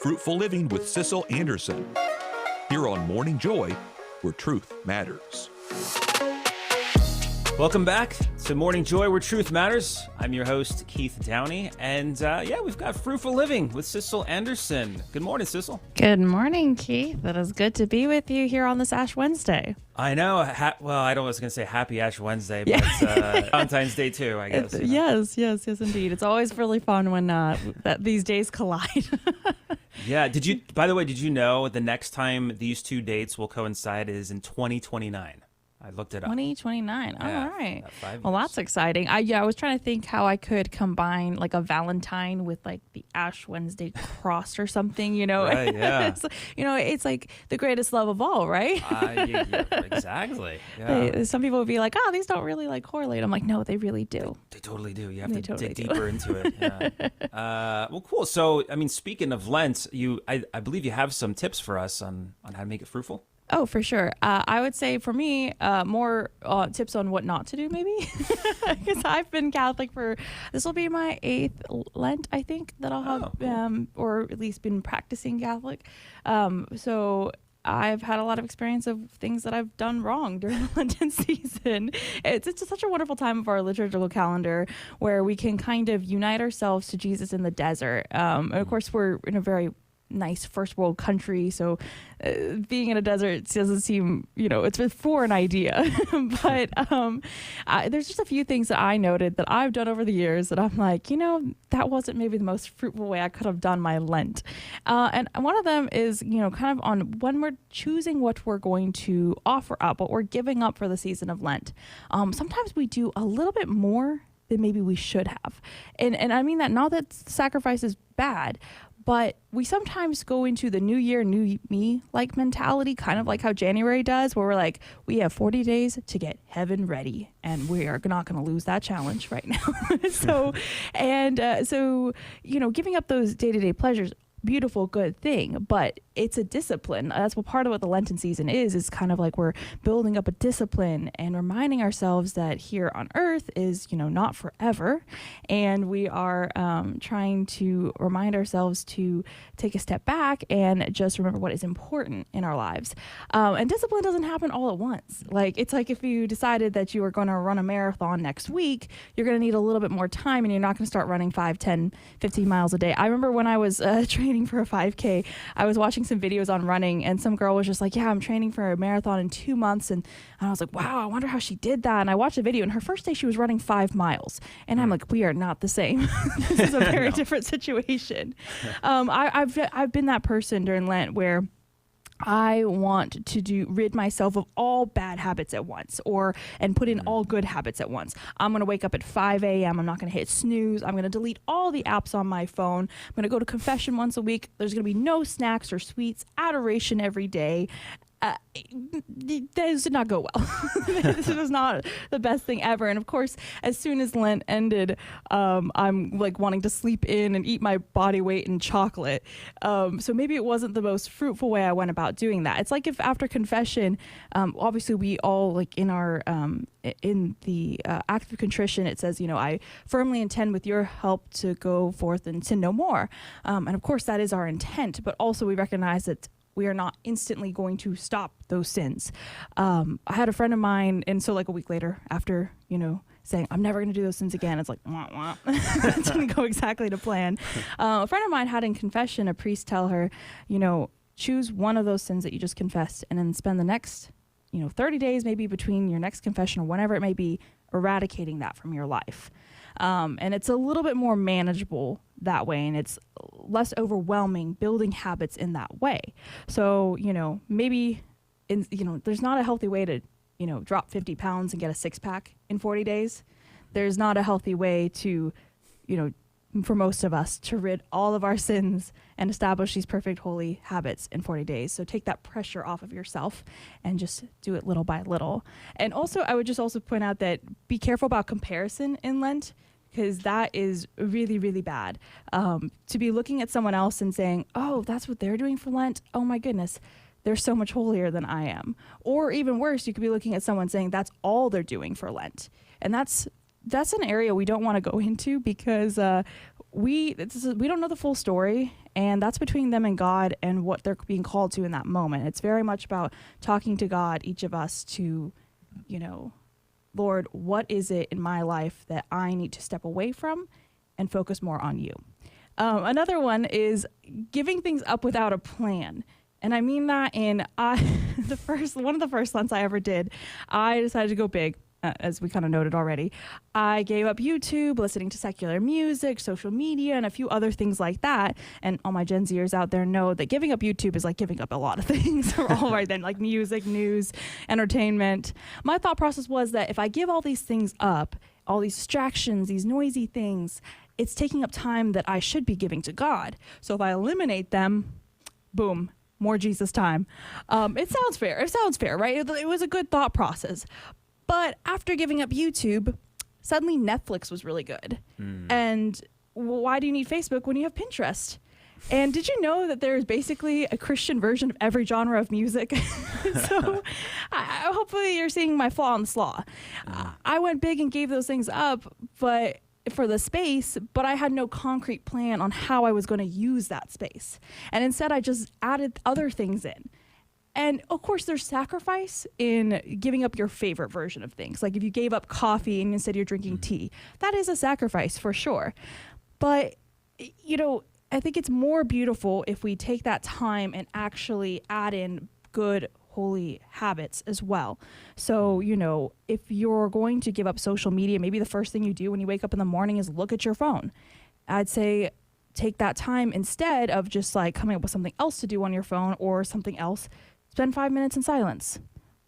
Fruitful Living with Sissel Anderson. Here on Morning Joy, where truth matters. Welcome back to Morning Joy, where truth matters. I'm your host, Keith Downey, and we've got Fruitful Living with Sissel Anderson. Good morning, Sissel. Good morning, Keith. It is good to be with you here on this Ash Wednesday. I know. I was going to say Happy Ash Wednesday, but Valentine's Day too, I guess. Yes, indeed. It's always really fun when that these days collide. Yeah. By the way, did you know the next time these two dates will coincide is in 2029? I looked it up. 2029. Yeah, all right. about 5 years. Well, that's exciting. I was trying to think how I could combine like a Valentine with like the Ash Wednesday cross or something, Right, yeah. It's like the greatest love of all, right? Yeah, exactly. Yeah. Some people would be like, oh, these don't really like correlate. I'm like, no, they really do. They totally do. You have to totally dig do. deeper into it. Yeah. Well, cool. So, speaking of Lent, I believe you have some tips for us on how to make it fruitful. Oh, for sure. I would say for me, more tips on what not to do, maybe. Because I've been Catholic this will be my 8th Lent, I think, that I'll have, cool. or at least been practicing Catholic. So I've had a lot of experience of things that I've done wrong during the Lenten season. It's just such a wonderful time of our liturgical calendar where we can kind of unite ourselves to Jesus in the desert. And of course, we're in a very nice first world country, so being in a desert doesn't seem, it's a foreign idea. But there's just a few things that I noted that I've done over the years that I'm like, that wasn't maybe the most fruitful way I could have done my Lent. And one of them is, kind of on when we're choosing what we're going to offer up, what we're giving up for the season of Lent. Sometimes we do a little bit more than maybe we should have. And I mean that not that sacrifice is bad, but we sometimes go into the new year, new me like mentality, kind of like how January does, where we're like, we have 40 days to get heaven ready, and we are not going to lose that challenge right now. So giving up those day-to-day pleasures, beautiful, good thing, but it's a discipline. That's what part of what the Lenten season is kind of like we're building up a discipline and reminding ourselves that here on earth is, not forever. And we are trying to remind ourselves to take a step back and just remember what is important in our lives. And discipline doesn't happen all at once. It's like if you decided that you were going to run a marathon next week, you're going to need a little bit more time and you're not going to start running 5, 10, 15 miles a day. I remember when I was training for a 5K, I was watching some videos on running and some girl was just like, yeah, I'm training for a marathon in 2 months. And I was like, wow, I wonder how she did that. And I watched a video and her first day she was running 5 miles. And I'm like, we are not the same. This is a very different situation. I've been that person during Lent where I want to rid myself of all bad habits at once and put in all good habits at once. I'm going to wake up at 5 a.m. I'm not going to hit snooze. I'm going to delete all the apps on my phone. I'm going to go to confession once a week. There's going to be no snacks or sweets, adoration every day. This did not go well. This was not the best thing ever. And of course, as soon as Lent ended, I'm like wanting to sleep in and eat my body weight in chocolate. So maybe it wasn't the most fruitful way I went about doing that. It's like if after confession, obviously we all like in our in the act of contrition, it says, I firmly intend with your help to go forth and sin no more. And of course that is our intent, but also we recognize that we are not instantly going to stop those sins. I had a friend of mine, and so like a week later, after, saying, I'm never going to do those sins again, it's like, wah, wah. It didn't go exactly to plan. A friend of mine had in confession a priest tell her, choose one of those sins that you just confessed, and then spend the next, 30 days maybe between your next confession or whenever it may be, eradicating that from your life. And it's a little bit more manageable that way, and it's less overwhelming building habits in that way. So, maybe there's not a healthy way to, drop 50 pounds and get a 6-pack in 40 days. There's not a healthy way to, for most of us, to rid all of our sins and establish these perfect holy habits in 40 days. So take that pressure off of yourself and just do it little by little. And also, I would just also point out that be careful about comparison in Lent, because that is really, really bad. To be looking at someone else and saying, oh, that's what they're doing for Lent. Oh my goodness, they're so much holier than I am. Or even worse, you could be looking at someone saying that's all they're doing for Lent. And that's an area we don't want to go into, because we don't know the full story, and that's between them and God and what they're being called to in that moment. It's very much about talking to God, each of us, to, Lord, what is it in my life that I need to step away from and focus more on you? Another one is giving things up without a plan. And I mean that in one of the first Lents I ever did, I decided to go big, as we kind of noted already. I gave up YouTube, listening to secular music, social media, and a few other things like that. And all my Gen Zers out there know that giving up YouTube is like giving up a lot of things. All right then, like music, news, entertainment. My thought process was that if I give all these things up, all these distractions, these noisy things, it's taking up time that I should be giving to God. So if I eliminate them, boom, more Jesus time. It sounds fair. It sounds fair, right? It was a good thought process. But after giving up YouTube, suddenly Netflix was really good. And why do you need Facebook when you have Pinterest? And did you know that there is basically a Christian version of every genre of music? So hopefully you're seeing my flaw in the slaw. I went big and gave those things up, but for the space, but I had no concrete plan on how I was going to use that space. And instead, I just added other things in. And of course, there's sacrifice in giving up your favorite version of things. Like if you gave up coffee and instead you're drinking tea, that is a sacrifice for sure. But, I think it's more beautiful if we take that time and actually add in good, holy habits as well. So, if you're going to give up social media, maybe the first thing you do when you wake up in the morning is look at your phone. I'd say take that time instead of just like coming up with something else to do on your phone or something else. Spend 5 minutes in silence.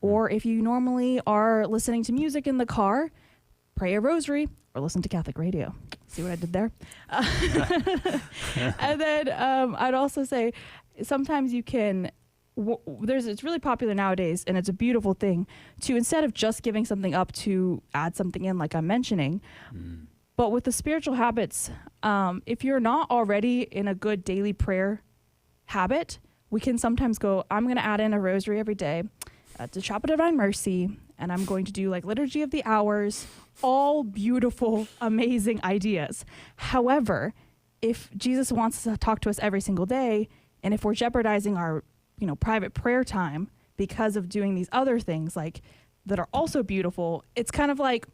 Or if you normally are listening to music in the car, pray a rosary or listen to Catholic radio. See what I did there? And then I'd also say sometimes you can, it's really popular nowadays, and it's a beautiful thing to, instead of just giving something up, to add something in like I'm mentioning. But with the spiritual habits, if you're not already in a good daily prayer habit, we can sometimes go, I'm going to add in a rosary every day to Chapel of Divine Mercy, and I'm going to do like Liturgy of the Hours, all beautiful, amazing ideas. However, if Jesus wants to talk to us every single day, and if we're jeopardizing our, private prayer time because of doing these other things like that are also beautiful, it's kind of like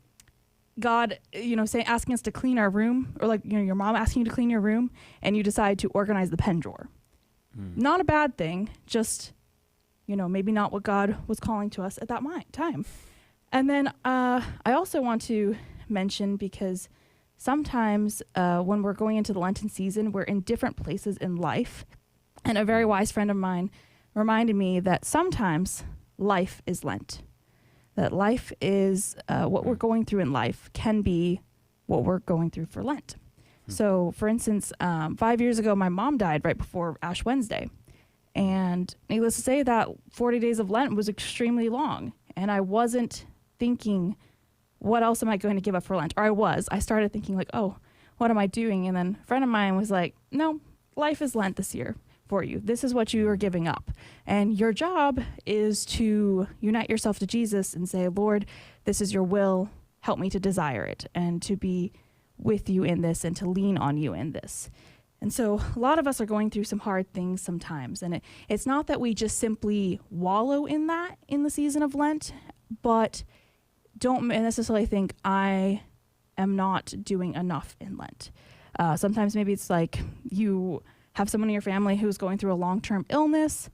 God, asking us to clean our room, or like, your mom asking you to clean your room, and you decide to organize the pen drawer. Not a bad thing, just, maybe not what God was calling to us at that time. And then I also want to mention, because sometimes when we're going into the Lenten season, we're in different places in life. And a very wise friend of mine reminded me that sometimes life is Lent. That life is what we're going through in life can be what we're going through for Lent. So, for instance, 5 years ago, my mom died right before Ash Wednesday. And needless to say, that 40 days of Lent was extremely long. And I wasn't thinking, what else am I going to give up for Lent? Or I started thinking like, oh, what am I doing? And then a friend of mine was like, no, life is Lent this year for you. This is what you are giving up. And your job is to unite yourself to Jesus and say, Lord, this is your will. Help me to desire it and to be with you in this and to lean on you in this. And so a lot of us are going through some hard things sometimes. And it's not that we just simply wallow in that in the season of Lent, but don't necessarily think I am not doing enough in Lent. Sometimes maybe it's like you have someone in your family who's going through a long-term illness.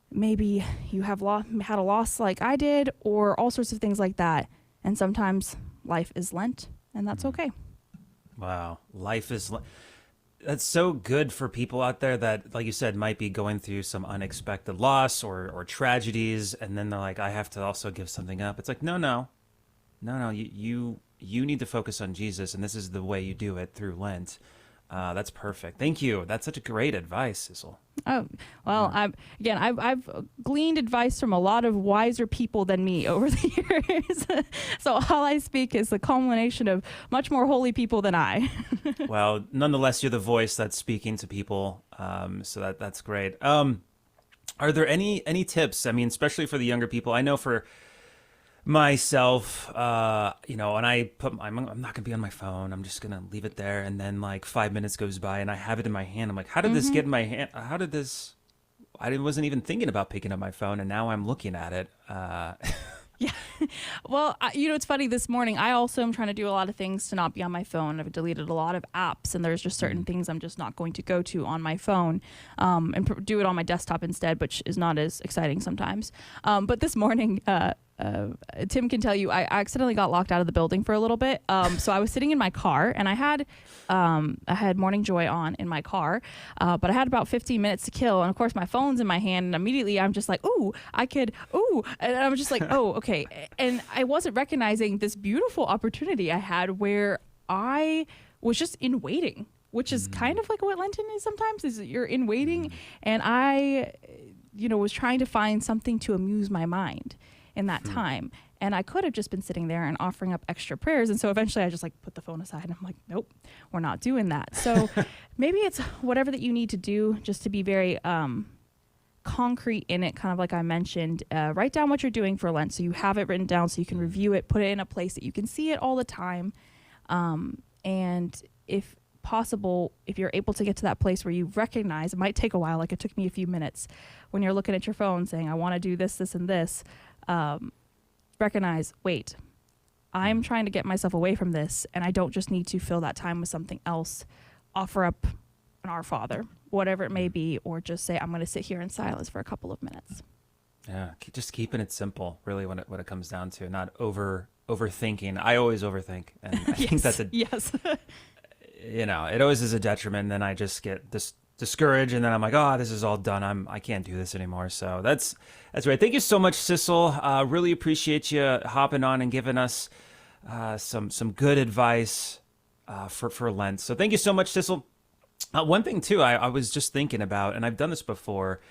Maybe you have had a loss like I did, or all sorts of things like that. And sometimes life is Lent, and that's okay. Wow. That's so good for people out there that, like you said, might be going through some unexpected loss or tragedies. And then they're like, I have to also give something up. It's like, no. You need to focus on Jesus. And this is the way you do it through Lent. That's perfect. Thank you. That's such a great advice, Sissel. Oh, well, I've gleaned advice from a lot of wiser people than me over the years. So all I speak is the culmination of much more holy people than I. Well, nonetheless, you're the voice that's speaking to people. So that's great. Are there any tips? I mean, especially for the younger people. I know for myself, and I I'm not going to be on my phone. I'm just going to leave it there. And then like 5 minutes goes by and I have it in my hand. I'm like, how did this get in my hand? How did this? Wasn't even thinking about picking up my phone, and now I'm looking at it. Yeah. Well, it's funny. This morning, I also am trying to do a lot of things to not be on my phone. I've deleted a lot of apps, and there's just certain things I'm just not going to go to on my phone, and do it on my desktop instead, which is not as exciting sometimes. But this morning, Tim can tell you, I accidentally got locked out of the building for a little bit. So I was sitting in my car, and I had Morning Joy on in my car, but I had about 15 minutes to kill. And of course, my phone's in my hand, and immediately I'm just like, and I'm just like, oh, okay. And I wasn't recognizing this beautiful opportunity I had where I was just in waiting, which is kind of like what Lenten is sometimes, is you're in waiting. And I, was trying to find something to amuse my mind in that time. And I could have just been sitting there and offering up extra prayers. And so eventually I just like put the phone aside and I'm like, nope, we're not doing that. So maybe it's whatever that you need to do just to be very concrete in it, kind of like I mentioned. Write down what you're doing for Lent so you have it written down so you can review it, put it in a place that you can see it all the time. And if possible, if you're able to get to that place where you recognize, it might take a while, like it took me a few minutes, when you're looking at your phone saying, I want to do this, this, and this, recognize, wait, I'm trying to get myself away from this, and I don't just need to fill that time with something else. Offer up an Our Father, whatever it may be, or just say, I'm going to sit here in silence for a couple of minutes. Yeah, just keeping it simple, really, when it comes down to, not overthinking. I always overthink, and I think that's yes. It always is a detriment. And then I just get discouraged, and then I'm like, oh, this is all done. I can't do this anymore. So that's right. Thank you so much, Sissel. Really appreciate you hopping on and giving us some good advice for Lent. So thank you so much, Sissel. One thing too, I was just thinking about, and I've done this before,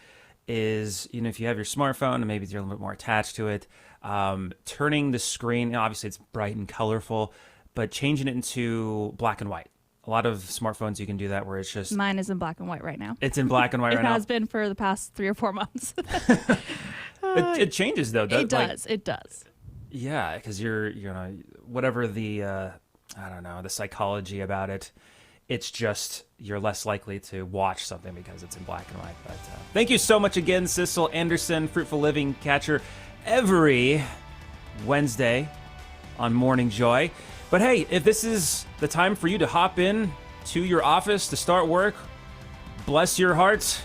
is if you have your smartphone and maybe you're a little bit more attached to it, turning the screen. Obviously, it's bright and colorful, but changing it into black and white. A lot of smartphones, you can do that where it's just... Mine is in black and white right now. It's in black and white right now? It has been for the past 3 or 4 months. It changes, though. It does. It does. Yeah, because you're whatever the, I don't know, the psychology about it, it's just you're less likely to watch something because it's in black and white. But thank you so much again, Sissel Anderson, Fruitful Living catcher, every Wednesday on Morning Joy. But hey, if this is the time for you to hop in to your office to start work, bless your heart.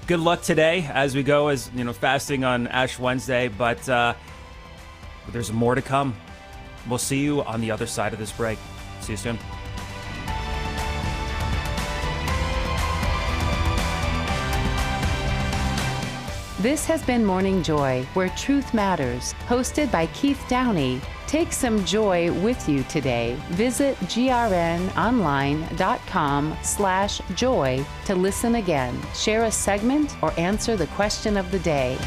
Good luck today as we go, as fasting on Ash Wednesday. But there's more to come. We'll see you on the other side of this break. See you soon. This has been Morning Joy, where truth matters, hosted by Keith Downey. Take some joy with you today. Visit grnonline.com/joy to listen again, share a segment, or answer the question of the day.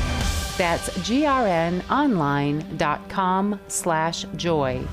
That's grnonline.com/joy.